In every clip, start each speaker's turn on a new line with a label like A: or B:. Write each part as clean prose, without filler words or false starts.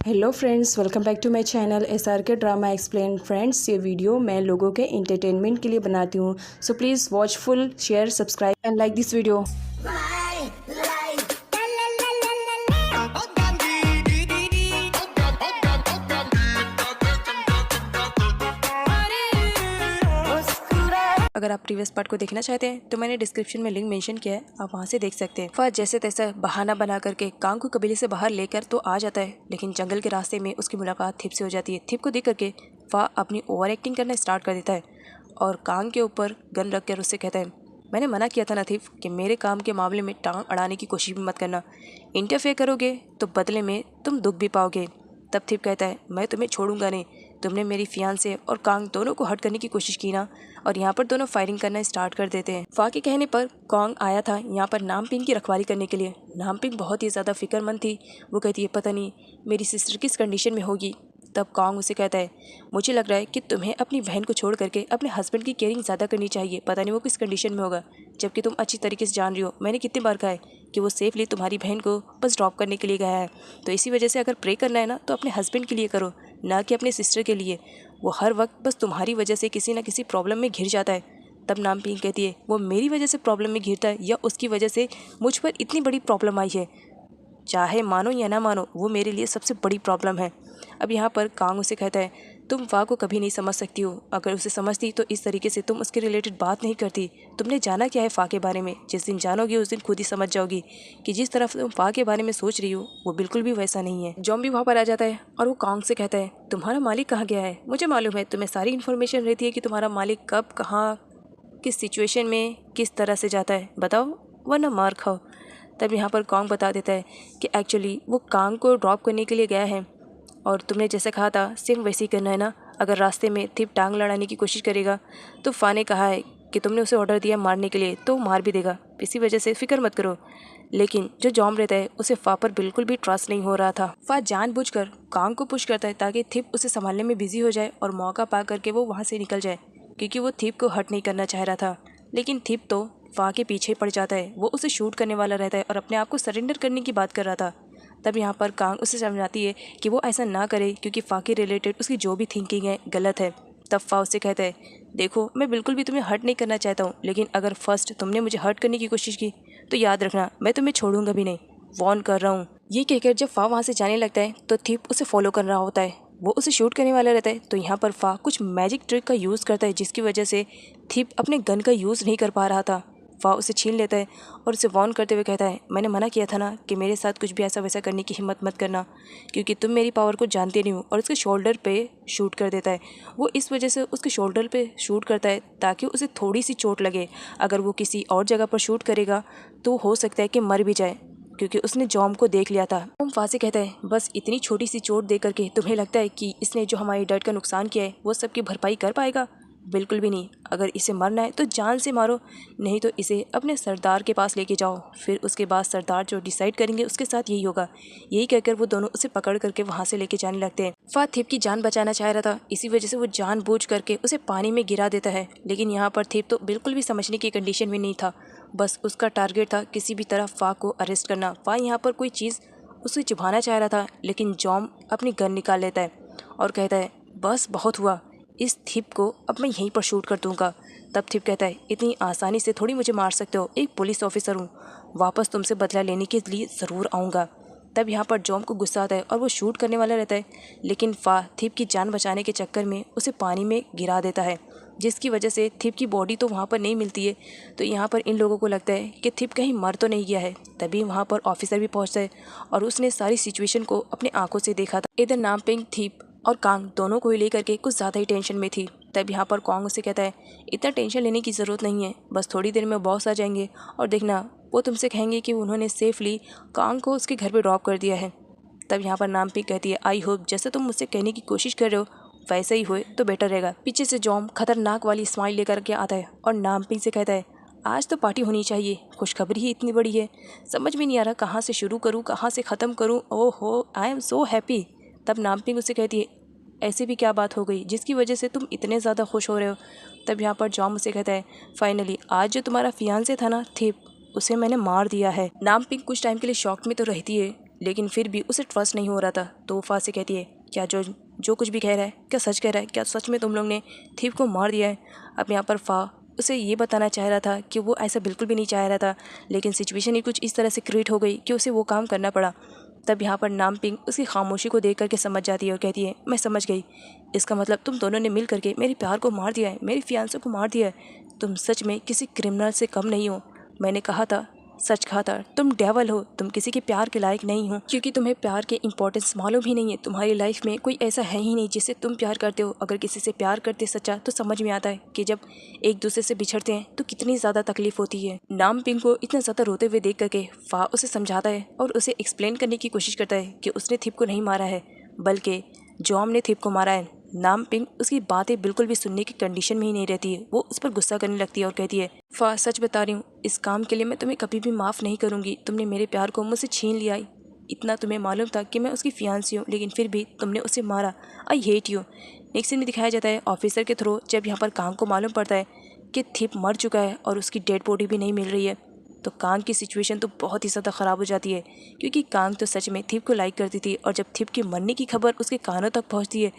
A: Hello friends, welcome back to my channel SRK drama explain. Friends, ये video मैं लोगों के एंटरटेनमेंट के लिए बनाती हूँ, so please watch full, share, subscribe and like this video. अगर आप प्रीवियस पार्ट को देखना चाहते हैं तो मैंने डिस्क्रिप्शन में लिंक मेंशन किया है, आप वहां से देख सकते हैं। फा जैसे तैसा बहाना बना करके कांग को कबीले से बाहर लेकर तो आ जाता है, लेकिन जंगल के रास्ते में उसकी मुलाकात थिप से हो जाती है। थिप को देख करके फा अपनी ओवर एक्टिंग करना स्टार्ट कर देता है और कांग के ऊपर गन रख कर उससे कहता है, मैंने मना किया था ना थिप कि मेरे काम के मामले में टांग अड़ाने की कोशिश भी मत करना। इंटरफेयर करोगे तो बदले में तुम दुख भी पाओगे। तब थिप कहता है, मैं तुम्हें छोड़ूंगा नहीं। तुमने मेरी फियांसे और कांग दोनों को हर्ट करने की कोशिश की ना। और यहाँ पर दोनों फायरिंग करना स्टार्ट कर देते हैं। फा के कहने पर कांग आया था यहाँ पर नामपिंग की रखवाली करने के लिए। नामपिंग बहुत ही ज़्यादा फिक्रमंद थी। वो कहती है, पता नहीं मेरी सिस्टर किस कंडीशन में होगी। तब कांग उसे कहता है, मुझे लग रहा है कि तुम्हें अपनी बहन को छोड़ करके अपने हस्बैंड की केयरिंग ज़्यादा करनी चाहिए। पता नहीं वो किस कंडीशन में होगा, जबकि तुम अच्छी तरीके से जान रही हो। मैंने कितनी बार कहा है कि वो सेफली तुम्हारी बहन को बस ड्रॉप करने के लिए गया है। तो इसी वजह से अगर प्रे करना है ना तो अपने हस्बैंड के लिए करो, ना कि अपने सिस्टर के लिए। वो हर वक्त बस तुम्हारी वजह से किसी ना किसी प्रॉब्लम में घिर जाता है। तब नामपिंग कहती है, वो मेरी वजह से प्रॉब्लम में घिरता है या उसकी वजह से मुझ पर इतनी बड़ी प्रॉब्लम आई है। चाहे मानो या ना मानो, वो मेरे लिए सबसे बड़ी प्रॉब्लम है। अब यहाँ पर कांग उसे कहता है, तुम फा को कभी नहीं समझ सकती हो। अगर उसे समझती तो इस तरीके से तुम उसके रिलेटेड बात नहीं करती। तुमने जाना क्या है फा के बारे में? जिस दिन जानोगी उस दिन खुद ही समझ जाओगी कि जिस तरफ तुम फा के बारे में सोच रही हो वो बिल्कुल भी वैसा नहीं है। जॉम्बी वहाँ पर आ जाता है और वो कांग से कहता है, तुम्हारा मालिक कहाँ गया है? मुझे मालूम है, तुम्हें सारी इन्फॉर्मेशन रहती है कि तुम्हारा मालिक कब, कहाँ, किस सिचुएशन में किस तरह से जाता है। बताओ वरना मार खाओ। तब यहाँ पर कांग बता देता है कि एक्चुअली वो कांग को ड्रॉप करने के लिए गया है और तुमने जैसे कहा था सेम वैसे ही करना है ना। अगर रास्ते में थिप टांग लड़ाने की कोशिश करेगा तो फा ने कहा है कि तुमने उसे ऑर्डर दिया मारने के लिए, तो मार भी देगा। इसी वजह से फिक्र मत करो। लेकिन जो जॉम रहता है उसे फा पर बिल्कुल भी ट्रस्ट नहीं हो रहा था। फा जानबूझकर कांग को पुश करता है ताकि थिप उसे संभालने में बिजी हो जाए और मौका पा करके वो वहाँ से निकल जाए, क्योंकि वो थिप को हर्ट नहीं करना चाह रहा था। लेकिन थिप तो फा के पीछे पड़ जाता है। वो उसे शूट करने वाला रहता है और अपने आप को सरेंडर करने की बात कर रहा था। तब यहाँ पर कांग उसे समझाती है कि वो ऐसा ना करे, क्योंकि फा के रिलेटेड उसकी जो भी थिंकिंग है गलत है। तब फा उससे कहता है, देखो मैं बिल्कुल भी तुम्हें हर्ट नहीं करना चाहता हूँ, लेकिन अगर फर्स्ट तुमने मुझे हर्ट करने की कोशिश की तो याद रखना मैं तुम्हें छोड़ूंगा भी नहीं, वॉर्न कर रहा हूँ। ये कहकर जब फा वहाँ से जाने लगता है तो थिप उसे फॉलो कर रहा होता है। वो उसे शूट करने वाला रहता है। तो यहाँ पर फा कुछ मैजिक ट्रिक का यूज़ करता है, जिसकी वजह से थिप अपने गन का यूज़ नहीं कर पा रहा था। फा उसे छीन लेता है और उसे वॉर्न करते हुए कहता है, मैंने मना किया था ना कि मेरे साथ कुछ भी ऐसा वैसा करने की हिम्मत मत करना, क्योंकि तुम मेरी पावर को जानते नहीं हो। और उसके शोल्डर पे शूट कर देता है। वो इस वजह से उसके शोल्डर पे शूट करता है ताकि उसे थोड़ी सी चोट लगे। अगर वो किसी और जगह पर शूट करेगा तो हो सकता है कि मर भी जाए, क्योंकि उसने जॉम को देख लिया था। फा से कहता है, बस इतनी छोटी सी चोट दे करके तुम्हें लगता है कि इसने जो हमारी डैड का नुकसान किया है वो सबकी भरपाई कर पाएगा? बिल्कुल भी नहीं। अगर इसे मरना है तो जान से मारो, नहीं तो इसे अपने सरदार के पास लेके जाओ, फिर उसके बाद सरदार जो डिसाइड करेंगे उसके साथ यही होगा। यही कहकर वो दोनों उसे पकड़ करके वहाँ से लेके जाने लगते हैं। फा थिप की जान बचाना चाह रहा था, इसी वजह से वो जानबूझ करके उसे पानी में गिरा देता है। लेकिन यहाँ पर थिप तो बिल्कुल भी समझने की कंडीशन में नहीं था। बस उसका टारगेट था किसी भी तरह फा को अरेस्ट करना। फा यहाँ पर कोई चीज़ उसे चुभाना चाह रहा था, लेकिन जॉम अपनी गन निकाल लेता है और कहता है, बस बहुत हुआ, इस थिप को अब मैं यहीं पर शूट कर दूंगा। तब थिप कहता है, इतनी आसानी से थोड़ी मुझे मार सकते हो, एक पुलिस ऑफिसर हूँ, वापस तुमसे बदला लेने के लिए ज़रूर आऊँगा। तब यहाँ पर जॉम को गुस्सा आता है और वो शूट करने वाला रहता है, लेकिन फा थिप की जान बचाने के चक्कर में उसे पानी में गिरा देता है, जिसकी वजह से थिप की बॉडी तो वहाँ पर नहीं मिलती है। तो यहाँ पर इन लोगों को लगता है कि थिप कहीं मर तो नहीं गया है। तभी वहाँ पर ऑफिसर भी पहुँचता है और उसने सारी सिचुएशन को अपने आंखों से देखा था। इधर नामपिंग, थिप और कांग दोनों को ही लेकर के कुछ ज़्यादा ही टेंशन में थी। तब यहाँ पर कांग उसे कहता है, इतना टेंशन लेने की ज़रूरत नहीं है, बस थोड़ी देर में बॉस आ जाएंगे और देखना वो तुमसे कहेंगे कि उन्होंने सेफली कांग को उसके घर पे ड्रॉप कर दिया है। तब यहाँ पर नामपिंग कहती है, आई होप जैसे तुम मुझसे कहने की कोशिश कर रहे हो वैसे ही हुए तो बेटर रहेगा। पीछे से जॉम खतरनाक वाली स्माइल लेकर के आता है और नामपिंग से कहता है, आज तो पार्टी होनी चाहिए, खुशखबरी ही इतनी बड़ी है, समझ में नहीं आ रहा कहाँ से शुरू करूँ कहाँ से ख़त्म करूँ। ओहो, आई एम सो हैप्पी। तब नामपिंग उसे कहती है, ऐसी भी क्या बात हो गई जिसकी वजह से तुम इतने ज़्यादा खुश हो रहे हो? तब यहाँ पर जॉम उसे कहता है, फाइनली आज जो तुम्हारा फियांसे था ना थिप, उसे मैंने मार दिया है। नामपिंग कुछ टाइम के लिए शॉक में तो रहती है, लेकिन फिर भी उसे ट्रस्ट नहीं हो रहा था। तो वो फा से कहती है, क्या जो जो कुछ भी कह रहा है क्या सच कह रहा है? क्या सच में तुम लोग ने थीप को मार दिया है? अब यहाँ पर फा उसे ये बताना चाह रहा था कि वो ऐसा बिल्कुल भी नहीं चाह रहा था, लेकिन सिचुएशन ही कुछ इस तरह से क्रिएट हो गई कि उसे वो काम करना पड़ा। तब यहाँ पर नामपिंग उसकी खामोशी को देख करके समझ जाती है और कहती है, मैं समझ गई, इसका मतलब तुम दोनों ने मिल करके मेरे प्यार को मार दिया है, मेरी फियांसे को मार दिया है। तुम सच में किसी क्रिमिनल से कम नहीं हो। मैंने कहा था, सच कहा था, तुम डेवल हो, तुम किसी के प्यार के लायक नहीं हो, क्योंकि तुम्हें प्यार के इंपॉर्टेंस मालूम ही नहीं है। तुम्हारी लाइफ में कोई ऐसा है ही नहीं जिससे तुम प्यार करते हो। अगर किसी से प्यार करते सच्चा तो समझ में आता है कि जब एक दूसरे से बिछड़ते हैं तो कितनी ज़्यादा तकलीफ होती है। नामपिंग को इतना ज़्यादा रोते हुए देख करके फा उसे समझाता है और उसे एक्सप्लेन करने की कोशिश करता है कि उसने थिप को नहीं मारा है, बल्कि जॉम ने थिप को मारा है। नामपिंग उसकी बातें बिल्कुल भी सुनने की कंडीशन में ही नहीं रहती है। वो उस पर गुस्सा करने लगती है और कहती है, फा सच बता रही हूँ, इस काम के लिए मैं तुम्हें कभी भी माफ़ नहीं करूँगी। तुमने मेरे प्यार को मुझसे छीन लिया। इतना तुम्हें मालूम था कि मैं उसकी फियांसी हूँ, लेकिन फिर भी तुमने उसे मारा। I hate you. Next scene में दिखाया जाता है ऑफिसर के थ्रू जब यहाँ पर कांग को मालूम पड़ता है कि थिप मर चुका है और उसकी डेड बॉडी भी नहीं मिल रही है, तो कांग की सिचुएशन तो बहुत ही ज़्यादा ख़राब हो जाती है, क्योंकि कांग तो सच में थिप को लाइक करती थी और जब थिप के मरने की खबर उसके कानों तक पहुंचती है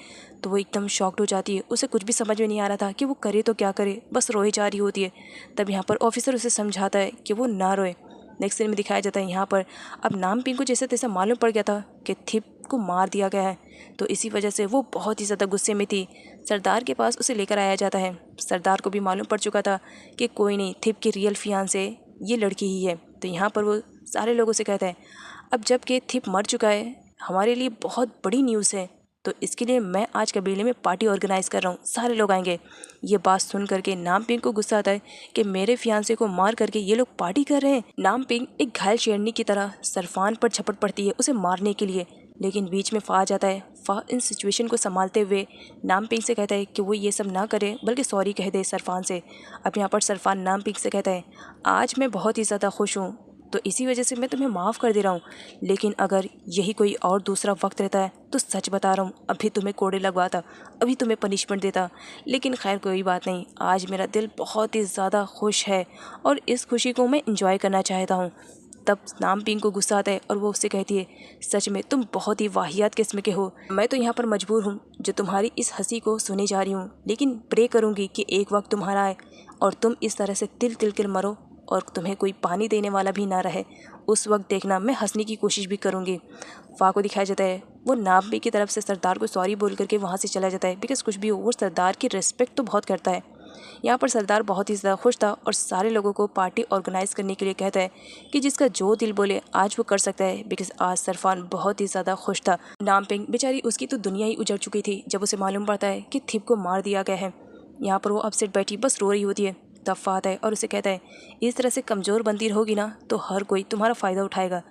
A: तो वो एकदम शॉक्ड हो जाती है। उसे कुछ भी समझ में नहीं आ रहा था कि वो करे तो क्या करे, बस रोए जा रही होती है। तब यहाँ पर ऑफिसर उसे समझाता है कि वो ना रोए। नेक्स्ट सीन में दिखाया जाता है यहाँ पर अब नामपिंग को जैसे तैसा मालूम पड़ गया था कि थिप को मार दिया गया है, तो इसी वजह से वो बहुत ही ज़्यादा गुस्से में थी। सरदार के पास उसे लेकर आया जाता है। सरदार को भी मालूम पड़ चुका था कि कोई नहीं, थिप की रियल फियांसे ये लड़की ही है। तो यहाँ पर वो सारे लोगों से कहता है, अब जब कि थिप मर चुका है हमारे लिए बहुत बड़ी न्यूज़ है, तो इसके लिए मैं आज कबीले में पार्टी ऑर्गेनाइज़ कर रहा हूँ, सारे लोग आएंगे। ये बात सुन करके नामपिंग को गुस्सा आता है कि मेरे फियांसे को मार करके ये लोग पार्टी कर रहे हैं। नामपिंग एक घायल शेरनी की तरह सरफान पर झपट पड़ती है उसे मारने के लिए, लेकिन बीच में फा आ जाता है। फा इन सिचुएशन को संभालते हुए नामपिंग से कहता है कि वो ये सब ना करे बल्कि सॉरी कह दे सरफान से। अब यहाँ पर सरफान नामपिंग से कहता है, आज मैं बहुत ही ज़्यादा खुश हूँ, तो इसी वजह से मैं तुम्हें माफ़ कर दे रहा हूँ, लेकिन अगर यही कोई और दूसरा वक्त रहता है तो सच बता रहा हूँ अभी तुम्हें कोड़े लगवाता, अभी तुम्हें पनिशमेंट देता। लेकिन खैर कोई बात नहीं, आज मेरा दिल बहुत ही ज़्यादा खुश है और इस खुशी को मैं इंजॉय करना चाहता हूँ। तब नामपिंग को गुस्सा आता है और वो उससे कहती है, सच में तुम बहुत ही वाहियात किस्म के हो। मैं तो यहाँ पर मजबूर हूँ जो तुम्हारी इस हंसी को सुने जा रही हूँ, लेकिन प्रे करूँगी कि एक वक्त तुम्हारा आए और तुम इस तरह से तिल तिल कर मरो और तुम्हें कोई पानी देने वाला भी ना रहे। उस वक्त देखना मैं हंसने की कोशिश भी करूँगी। फा को दिखाया जाता है वो नामपिंग की तरफ से सरदार को सॉरी बोल करके वहाँ से चला जाता है, बिकॉज कुछ भी हो वो सरदार की रिस्पेक्ट तो बहुत करता है। यहाँ पर सरदार बहुत ही ज़्यादा खुश था और सारे लोगों को पार्टी ऑर्गेनाइज करने के लिए कहता है कि जिसका जो दिल बोले आज वो कर सकता है, बिकॉज आज सरफान बहुत ही ज़्यादा खुश था। नामपिंग बेचारी उसकी तो दुनिया ही उजड़ चुकी थी जब उसे मालूम पड़ता है कि थिप को मार दिया गया है। यहाँ पर वो अपसेट बैठी बस रो रही होती है। तब फा आता है और उसे कहता है, इस तरह से कमज़ोर बनती रहोगी ना तो हर कोई तुम्हारा फ़ायदा उठाएगा।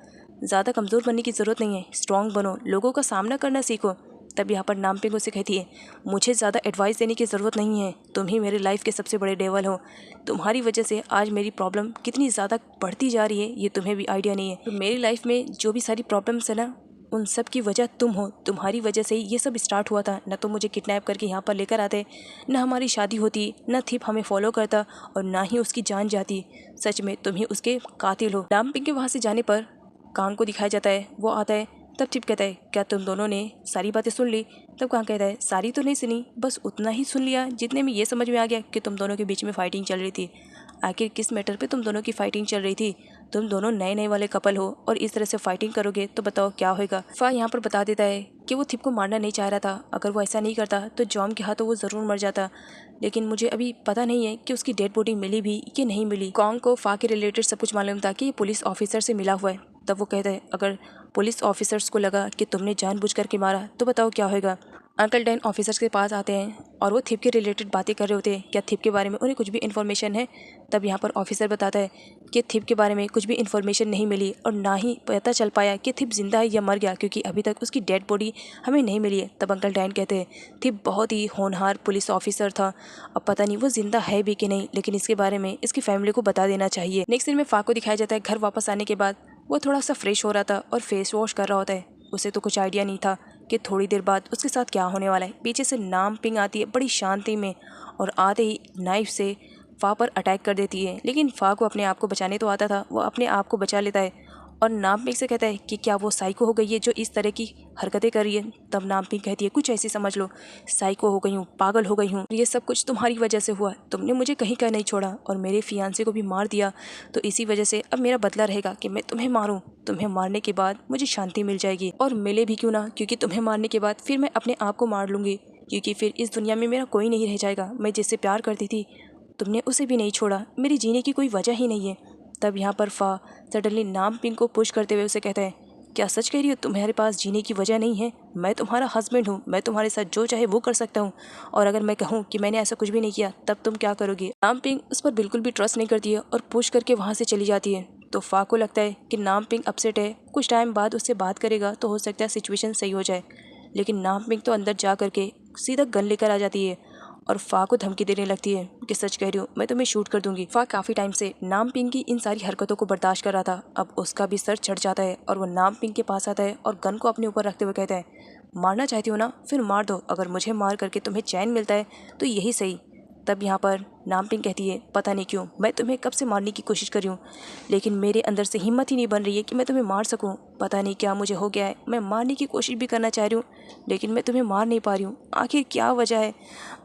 A: ज़्यादा कमज़ोर बनने की ज़रूरत नहीं है, स्ट्रॉन्ग बनो, लोगों का सामना करना सीखो। तब यहाँ पर नामपिंग उसे कहती है, मुझे ज़्यादा एडवाइस देने की ज़रूरत नहीं है, तुम ही मेरी लाइफ के सबसे बड़े डेवल हो। तुम्हारी वजह से आज मेरी प्रॉब्लम कितनी ज़्यादा बढ़ती जा रही है ये तुम्हें भी आइडिया नहीं है। तो मेरी लाइफ में जो भी सारी प्रॉब्लम्स है ना, उन सब की वजह तुम हो। तुम्हारी वजह से ही ये सब स्टार्ट हुआ था। न तो मुझे किडनैप करके यहाँ पर लेकर आते, न हमारी शादी होती, न थिप हमें फॉलो करता और ना ही उसकी जान जाती। सच में तुम ही उसके कातिल हो। नामपिंग के वहाँ से जाने पर कांग को दिखाया जाता है, वो आता है। तब थिप कहता है, क्या तुम दोनों ने सारी बातें सुन ली? तब कांग कहता है, सारी तो नहीं सुनी, बस उतना ही सुन लिया जितने में ये समझ में आ गया कि तुम दोनों के बीच में फाइटिंग चल रही थी। आखिर किस मैटर पे तुम दोनों की फाइटिंग चल रही थी? तुम दोनों नए नए वाले कपल हो और इस तरह से फाइटिंग करोगे तो बताओ क्या होगा। फा यहाँ पर बता देता है कि वो थिप को मारना नहीं चाह रहा था, अगर वो ऐसा नहीं करता तो जॉम के हाथों वो ज़रूर मर जाता, लेकिन मुझे अभी पता नहीं है कि उसकी डेड बॉडी मिली भी कि नहीं मिली। कॉन्ग को फा के रिलेटेड सब कुछ मालूम था कि ये पुलिस ऑफिसर से मिला हुआ है। तब वो कहता है, अगर पुलिस ऑफिसर्स को लगा कि तुमने जानबूझ करके मारा तो बताओ क्या होगा। अंकल डैन ऑफिसर्स के पास आते हैं और वो थिप के रिलेटेड बातें कर रहे होते हैं, क्या थिप के बारे में उन्हें कुछ भी इन्फॉर्मेशन है। तब यहाँ पर ऑफिसर बताता है कि थिप के बारे में कुछ भी इन्फॉर्मेशन नहीं मिली और ना ही पता चल पाया कि थिप जिंदा है या मर गया, क्योंकि अभी तक उसकी डेड बॉडी हमें नहीं मिली है। तब अंकल डैन कहते हैं, थिप बहुत ही होनहार पुलिस ऑफिसर था, अब पता नहीं वो जिंदा है भी कि नहीं, लेकिन इसके बारे में इसकी फैमिली को बता देना चाहिए। नेक्स्ट दिन में फा को दिखाया जाता है घर वापस आने के बाद वो थोड़ा सा फ्रेश हो रहा था और फेस वॉश कर रहा होता है। उसे तो कुछ आइडिया नहीं था कि थोड़ी देर बाद उसके साथ क्या होने वाला है। पीछे से नामपिंग आती है बड़ी शांति में और आते ही नाइफ से फा पर अटैक कर देती है, लेकिन फा को अपने आप को बचाने तो आता था, वो अपने आप को बचा लेता है और नामपिंग से कहता है कि क्या वो साइको हो गई है जो इस तरह की हरकतें कर रही है। तब नामपिंग कहती है कुछ ऐसी समझ लो, साइको हो गई हूँ, पागल हो गई हूँ, ये सब कुछ तुम्हारी वजह से हुआ, तुमने मुझे कहीं का नहीं छोड़ा और मेरे फियांसे को भी मार दिया, तो इसी वजह से अब मेरा बदला रहेगा कि मैं तुम्हें मारूं। तुम्हें मारने के बाद मुझे शांति मिल जाएगी, और मिले भी क्यों ना, क्योंकि तुम्हें मारने के बाद फिर मैं अपने आप को मार लूँगी, क्योंकि फिर इस दुनिया में मेरा कोई नहीं रह जाएगा। मैं जिससे प्यार करती थी तुमने उसे भी नहीं छोड़ा, मेरी जीने की कोई वजह ही नहीं है। तब यहाँ पर फा सडनली नामपिंग को पुश करते हुए उसे कहता है क्या सच कह रही हो, तुम्हारे पास जीने की वजह नहीं है? मैं तुम्हारा हस्बैंड हूँ, मैं तुम्हारे साथ जो चाहे वो कर सकता हूँ, और अगर मैं कहूँ कि मैंने ऐसा कुछ भी नहीं किया तब तुम क्या करोगी? नामपिंग उस पर बिल्कुल भी ट्रस्ट नहीं करती है और पुश करके वहाँ से चली जाती है। तो फा को लगता है कि नामपिंग अपसेट है, कुछ टाइम बाद उससे बात करेगा तो हो सकता है सिचुएशन सही हो जाए, लेकिन नामपिंग तो अंदर जा करके सीधा गन लेकर आ जाती है और फा को धमकी देने लगती है कि सच कह रही हूँ, मैं तुम्हें शूट कर दूंगी। फा काफ़ी टाइम से नामपिंग की इन सारी हरकतों को बर्दाश्त कर रहा था, अब उसका भी सर चढ़ जाता है और वो नामपिंग के पास आता है और गन को अपने ऊपर रखते हुए कहता है मारना चाहती हो ना, फिर मार दो, अगर मुझे मार करके तुम्हें चैन मिलता है तो यही सही। तब यहाँ पर नामपिंग कहती है पता नहीं क्यों मैं तुम्हें कब से मारने की कोशिश कर रही हूँ, लेकिन मेरे अंदर से हिम्मत ही नहीं बन रही है कि मैं तुम्हें मार सकूँ। पता नहीं क्या मुझे हो गया है, मैं मारने की कोशिश भी करना चाह रही हूँ लेकिन मैं तुम्हें मार नहीं पा रही हूँ, आखिर क्या वजह है,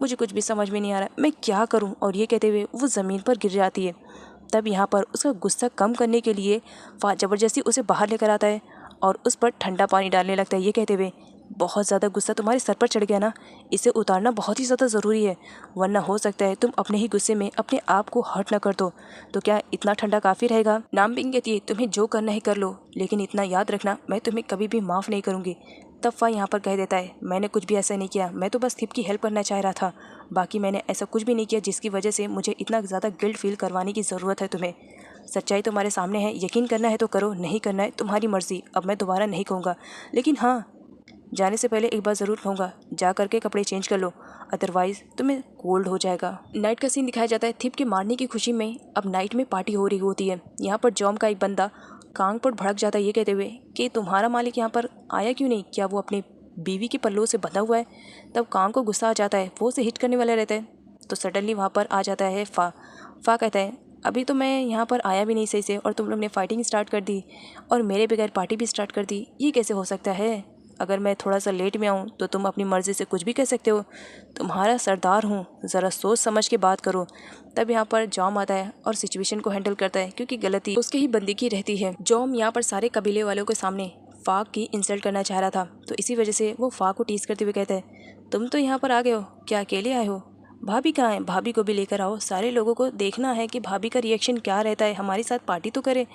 A: मुझे कुछ भी समझ में नहीं आ रहा, मैं क्या करूँ। और ये कहते हुए वो ज़मीन पर गिर जाती है। तब यहाँ पर उसका गुस्सा कम करने के लिए फा ज़बरदस्ती उसे बाहर लेकर आता है और उस पर ठंडा पानी डालने लगता है, ये कहते हुए बहुत ज़्यादा गुस्सा तुम्हारे सर पर चढ़ गया ना, इसे उतारना बहुत ही ज़्यादा ज़रूरी है, वरना हो सकता है तुम अपने ही गुस्से में अपने आप को हर्ट ना कर दो। तो क्या इतना ठंडा काफ़ी रहेगा? नामपिंग कहती है तुम्हें जो करना है कर लो, लेकिन इतना याद रखना मैं तुम्हें कभी भी माफ़ नहीं करूँगी। तब फा यहाँ पर कह देता है मैंने कुछ भी ऐसा नहीं किया, मैं तो बस थिप की हेल्प करना चाह रहा था, बाकी मैंने ऐसा कुछ भी नहीं किया जिसकी वजह से मुझे इतना ज़्यादा गिल्ट फील करवाने की ज़रूरत है तुम्हें। सच्चाई तुम्हारे सामने है, यकीन करना है तो करो, नहीं करना है तुम्हारी मर्ज़ी। अब मैं दोबारा नहीं कहूँगा, लेकिन हाँ जाने से पहले एक बार ज़रूर कहूँगा जा करके कपड़े चेंज कर लो, अदरवाइज़ तुम्हें कोल्ड हो जाएगा। नाइट का सीन दिखाया जाता है। थिप के मारने की खुशी में अब नाइट में पार्टी हो रही होती है। यहाँ पर जॉम का एक बंदा कांग पर भड़क जाता है ये कहते हुए कि तुम्हारा मालिक यहाँ पर आया क्यों नहीं, क्या वो अपने बीवी के पल्लों से बंधा हुआ है? तब कांग को गुस्सा आ जाता है, वो उसे हिट करने वाला रहता है, तो सडनली वहाँ पर आ जाता है फा कहता है अभी तो मैं यहाँ पर आया भी नहीं सही से और तुम लोग ने फाइटिंग स्टार्ट कर दी और मेरे बगैर पार्टी भी स्टार्ट कर दी, ये कैसे हो सकता है? अगर मैं थोड़ा सा लेट में आऊँ तो तुम अपनी मर्ज़ी से कुछ भी कह सकते हो, तुम्हारा सरदार हूँ, ज़रा सोच समझ के बात करो। तब यहाँ पर जॉम आता है और सिचुएशन को हैंडल करता है, क्योंकि गलती उसके ही बंदी की रहती है। जॉम यहाँ पर सारे कबीले वालों के सामने फा की इंसल्ट करना चाह रहा था, तो इसी वजह से वो फा को टीज करते हुए कहता है तुम तो यहाँ पर आ गए हो, क्या अकेले आए हो? भाभी कहाँ है? भाभी को भी लेकर आओ, सारे लोगों को देखना है कि भाभी का रिएक्शन क्या रहता है, हमारे साथ पार्टी तो करे।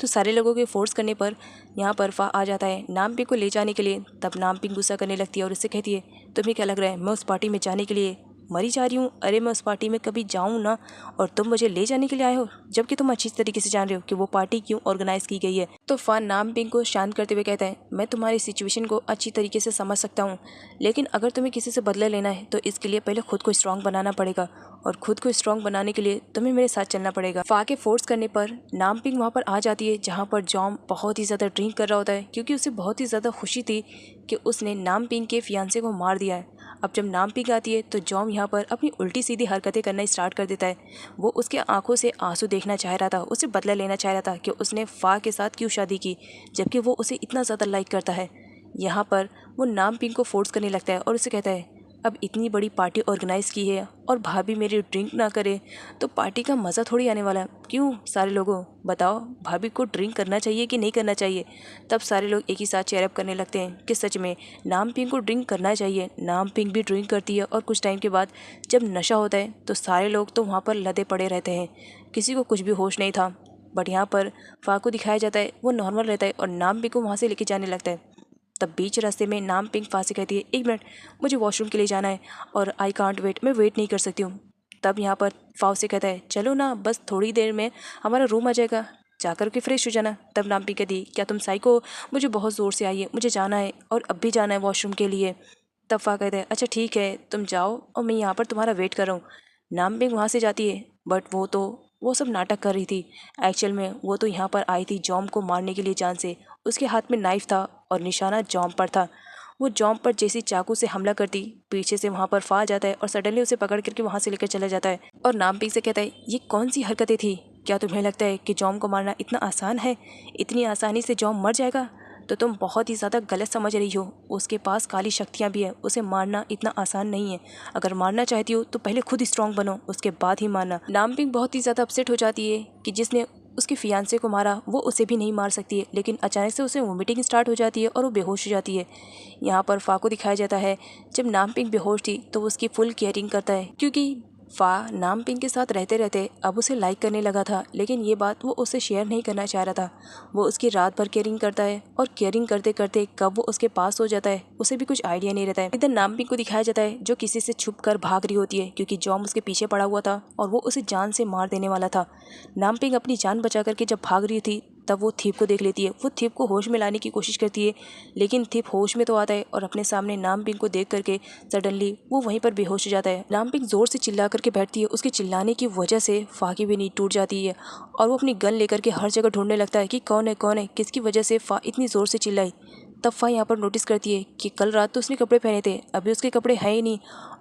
A: तो सारे लोगों के फोर्स करने पर यहाँ पर फा आ जाता है नामपिंग को ले जाने के लिए। तब नामपिंग गुस्सा करने लगती है और उससे कहती है तुम्हें क्या लग रहा है मैं उस पार्टी में जाने के लिए मरी जा रही हूँ? अरे मैं उस पार्टी में कभी जाऊँ ना, और तुम मुझे ले जाने के लिए आए हो, जबकि तुम अच्छी तरीके से जान रहे हो कि वो पार्टी क्यों ऑर्गेनाइज की गई है। तो फा नामपिंग को शांत करते हुए कहता है मैं तुम्हारी सिचुएशन को अच्छी तरीके से समझ सकता हूँ, लेकिन अगर तुम्हें किसी से बदला लेना है तो इसके लिए पहले खुद को स्ट्रांग बनाना पड़ेगा, और खुद को स्ट्रांग बनाने के लिए तुम्हें मेरे साथ चलना पड़ेगा। फा के फोर्स करने पर नामपिंग वहाँ पर आ जाती है, जहाँ पर जॉम बहुत ही ज़्यादा ड्रिंक कर रहा होता है, क्योंकि उसे बहुत ही ज़्यादा खुशी थी कि उसने नामपिंग के फियांसे को मार दिया है। अब जब नामपिंग आती है तो जॉम यहाँ पर अपनी उल्टी सीधी हरकतें करना स्टार्ट कर देता है। वो उसके आंखों से आंसू देखना चाह रहा था, उसे बदला लेना चाह रहा था कि उसने फा के साथ क्यों शादी की, जबकि वो उसे इतना ज़्यादा लाइक करता है। यहाँ पर वो नामपिंग को फोर्स करने लगता है और उसे कहता है अब इतनी बड़ी पार्टी ऑर्गेनाइज़ की है और भाभी मेरी ड्रिंक ना करे तो पार्टी का मज़ा थोड़ी आने वाला है। क्यों सारे लोगों बताओ, भाभी को ड्रिंक करना चाहिए कि नहीं करना चाहिए? तब सारे लोग एक ही साथ चेयरअप करने लगते हैं कि सच में नामपिंग को ड्रिंक करना चाहिए। नामपिंग भी ड्रिंक करती है और कुछ टाइम के बाद जब नशा होता है तो सारे लोग तो वहाँ पर लदे पड़े रहते हैं, किसी को कुछ भी होश नहीं था। बट यहाँ पर फा को दिखाया जाता है वो नॉर्मल रहता है और नामपिंग को वहाँ से लेके जाने लगता है। तब बीच रास्ते में नामपिंग फा से कहती है एक मिनट, मुझे वॉशरूम के लिए जाना है और आई कांट वेट, मैं वेट नहीं कर सकती हूँ। तब यहाँ पर फाव से कहता है चलो ना, बस थोड़ी देर में हमारा रूम आ जाएगा, जाकर के फ्रेश हो जाना। तब नामपिंग कहती क्या तुम साइको हो? मुझे बहुत ज़ोर से आई है, मुझे जाना है और अब भी जाना है वॉशरूम के लिए। तब फा कहता है अच्छा ठीक है तुम जाओ और मैं यहाँ पर तुम्हारा वेट कर रहा हूँ। नामपिंग वहाँ से जाती है, बट वो सब नाटक कर रही थी। एक्चुअल में वो तो यहाँ पर आई थी जॉम को मारने के लिए जान से। उसके हाथ में नाइफ था और निशाना जॉम पर था। वो जॉम पर जैसी चाकू से हमला करती, पीछे से वहाँ पर फा जाता है और सडनली उसे पकड़ करके वहाँ से लेकर चला जाता है और नामपिंग से कहता है ये कौन सी हरकतें थी, क्या तुम्हें लगता है कि जॉम को मारना इतना आसान है? इतनी आसानी से जॉम मर जाएगा? तो तुम बहुत ही ज़्यादा गलत समझ रही हो। उसके पास काली शक्तियाँ भी है, उसे मारना इतना आसान नहीं है। अगर मारना चाहती हो तो पहले खुद स्ट्रांग बनो, उसके बाद ही मारना। नामपिंग बहुत ही ज़्यादा अपसेट हो जाती है कि जिसने उसके फियांसे को मारा वो उसे भी नहीं मार सकती है, लेकिन अचानक से उसे वोमिटिंग स्टार्ट हो जाती है और वो बेहोश हो जाती है। यहाँ पर फा को दिखाया जाता है जब नामपिंग बेहोश थी तो वो उसकी फुल केयरिंग करता है, क्योंकि फा नामपिंग के साथ रहते रहते अब उसे लाइक करने लगा था, लेकिन ये बात वो उससे शेयर नहीं करना चाह रहा था। वो उसकी रात भर केयरिंग करता है और केयरिंग करते करते कब वो उसके पास हो जाता है उसे भी कुछ आइडिया नहीं रहता है। इधर नामपिंग को दिखाया जाता है जो किसी से छुप कर भाग रही होती है, क्योंकि जॉम उसके पीछे पड़ा हुआ था और वो उसे जान से मार देने वाला था। नामपिंग अपनी जान बचा करके जब भाग रही थी तब वो थीप को देख लेती है। वो थीप को होश में लाने की कोशिश करती है, लेकिन थीप होश में तो आता है और अपने सामने नामपिंग को देख करके सडनली वो वहीं पर बेहोश हो जाता है। नामपिंग जोर से चिल्ला करके बैठती है, उसके चिल्लाने की वजह से फा की भी नींद टूट जाती है और वो अपनी गन लेकर के हर जगह ढूंढने लगता है कि कौन है, किसकी वजह से फा इतनी ज़ोर से चिल्लाई। तब फा यहाँ पर नोटिस करती है कि कल रात तो उसने कपड़े पहने थे, अभी उसके कपड़े हैं ही नहीं।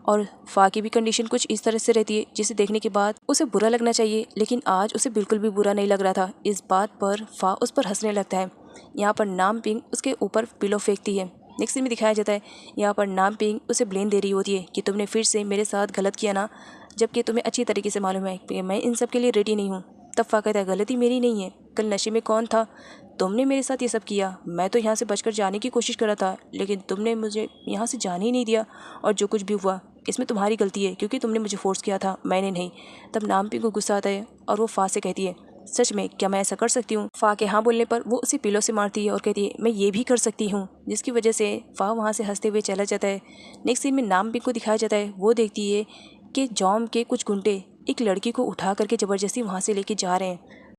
A: और फा की भी कंडीशन कुछ इस तरह से रहती है जिसे देखने के बाद उसे बुरा लगना चाहिए, लेकिन आज उसे बिल्कुल भी बुरा नहीं लग रहा था। इस बात पर फा उस पर हंसने लगता है। यहाँ पर नामपिंग उसके ऊपर पिलो फेंकती है। नेक्स्ट सीन में दिखाया जाता है यहाँ पर नामपिंग उसे ब्लेम दे रही होती है कि तुमने फिर से मेरे साथ गलत किया ना, जबकि तुम्हें अच्छी तरीके से मालूम है कि मैं इन सब के लिए रेडी नहीं हूँ। तब फा कहता है गलती मेरी नहीं है, कल नशे में कौन था? तुमने मेरे साथ ये सब किया। मैं तो यहाँ से बचकर जाने की कोशिश कर रहा था, लेकिन तुमने मुझे यहाँ से जाने ही नहीं दिया, और जो कुछ भी हुआ इसमें तुम्हारी गलती है क्योंकि तुमने मुझे फोर्स किया था, मैंने नहीं। तब नामपिंग को गुस्सा आता है और वो फा से कहती है सच में क्या मैं ऐसा कर सकती हूँ? फा के हाँ बोलने पर वो उसे पिलो से मारती है और कहती है मैं ये भी कर सकती हूँ, जिसकी वजह से फा वहाँ से हंसते हुए चला जाता है। नेक्स्ट सीन में नामपिंग को दिखाया जाता है, वो देखती है कि जॉम के कुछ गुंडे एक लड़की को उठा करके ज़बरदस्ती वहाँ से लेके जा रहे हैं।